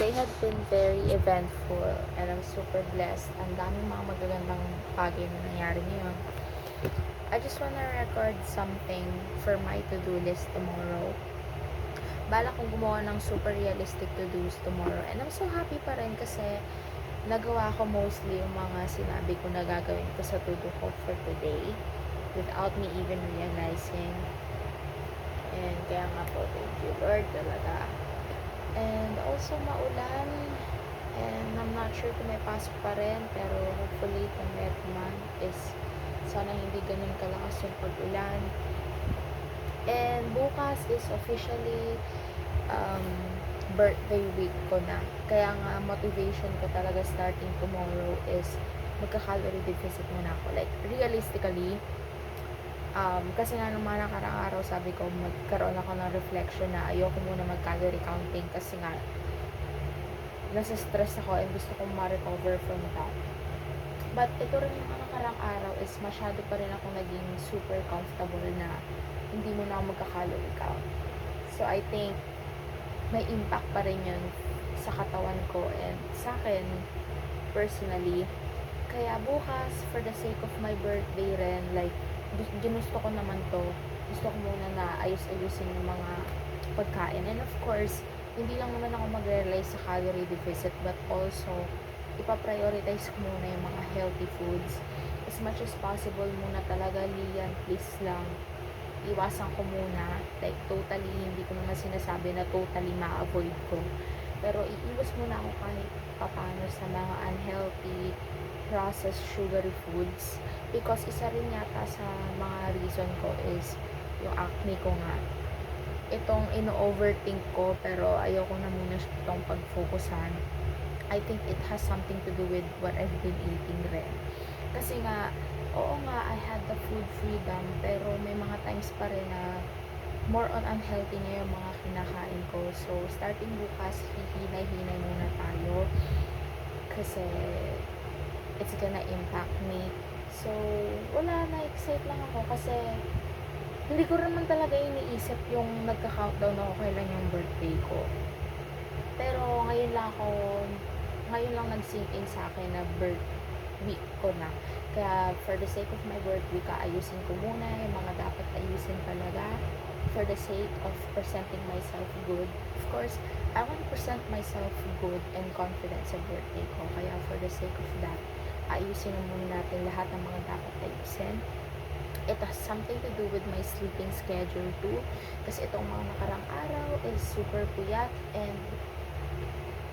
day had been very eventful and I'm super blessed. Ang daming mga magagandang bagay na nangyari ngayon. I just wanna record something for my to-do list tomorrow. Balak kong gumawa ng super realistic to-dos tomorrow and I'm so happy pa rin kasi nagawa ko mostly yung mga sinabi ko na gagawin ko sa to-do ko for today without me even realizing. And kaya nga po, thank you Lord talaga. And also maulan and I'm not sure kung may pasok pa rin pero hopefully kung man is sana hindi ganun kalakas yung pag-ulan. And bukas is officially birthday week ko na. Kaya nga motivation ko talaga starting tomorrow is magka-calorie deficit muna ako. Like realistically, kasi nga nung mga nakaraang araw sabi ko magkaroon ako ng reflection na ayoko muna mag-calorie counting kasi nga nasa stress ako and gusto kong ma-recover from that. But ito rin yung mga nakaraang araw is masyado pa rin ako naging super comfortable na hindi muna ako magka-calorie count. So I think may impact pa rin yun sa katawan ko and sa akin personally. Kaya bukas, for the sake of my birthday rin, like ginusto ko naman to. Gusto ko muna na ayos-ayusin yung mga pagkain. And of course, hindi lang naman ako mag-realize sa calorie deficit but also ipa-prioritize ko muna yung mga healthy foods. As much as possible muna talaga, Lian, please lang. Iwasan ko muna. Like, totally, hindi ko naman sinasabi na totally ma-avoid ko. Pero iiwas muna ako kahit papano sa mga unhealthy, processed sugary foods. Because isa rin yata sa mga reason ko is yung acne ko nga. Itong ino-overthink ko pero ayoko na muna itong pag-focusan. I think it has something to do with what I've been eating rin. Kasi nga, oo nga, I had the food freedom pero may mga times pa rin na more on unhealthy na yung mga kinakain ko. So, starting bukas, hihinay-hinay muna tayo kasi it's gonna impact me. So, wala, na-excite lang ako kasi hindi ko naman talaga iniisip yung nagka-countdown ako kailan yung birthday ko. Pero ngayon lang nag-sink in sa akin na birth week ko na. Kaya for the sake of my birth week, ayusin ko muna yung mga dapat ayusin talaga for the sake of presenting myself good. Of course, I want to present myself good and confident sa birthday ko. Kaya for the sake of that, ayusin na muna natin lahat ng mga dapat ayusin. It has something to do with my sleeping schedule too. Kasi itong mga nakarang araw is super puyat and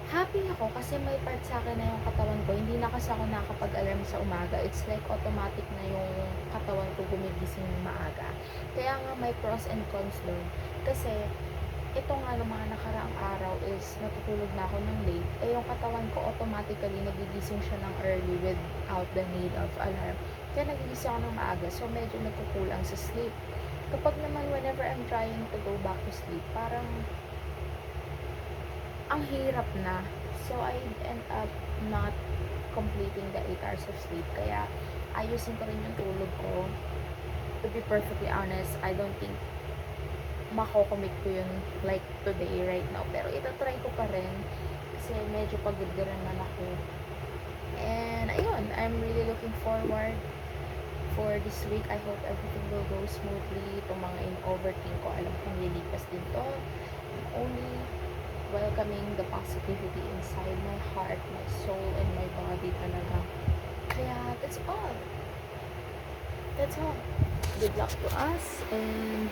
happy ako kasi may part sa akin na yung katawan ko. Hindi na kasi ako nakapag-alarm sa umaga. It's like automatic na yung katawan ko gumigising maaga. Kaya nga may pros and cons doon. Kasi ito nga ng mga nakaraang araw is natutulog na ako ng late. Eh yung katawan ko automatically nagigising siya ng early without the need of alarm. Kaya nagigising ako ng maaga. So medyo nagkukulang sa sleep. Kapag naman whenever I'm trying to go back to sleep, parang ang hirap na. So, I end up not completing the 8 hours of sleep. Kaya, ayusin ko rin yung tulog ko. To be perfectly honest, I don't think mako-commit ko yun like today, right now. Pero, itatry ko pa rin. Kasi, medyo pagod din naman ako. And, ayun, I'm really looking forward for this week. I hope everything will go smoothly. Itong mga in-overthink ko, alam kong lilipas din to. And only welcoming the positivity inside my heart, my soul, and my body talaga. Kaya, that's all. That's all. Good luck to us, and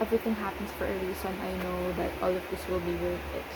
everything happens for a reason. I know that all of this will be worth it.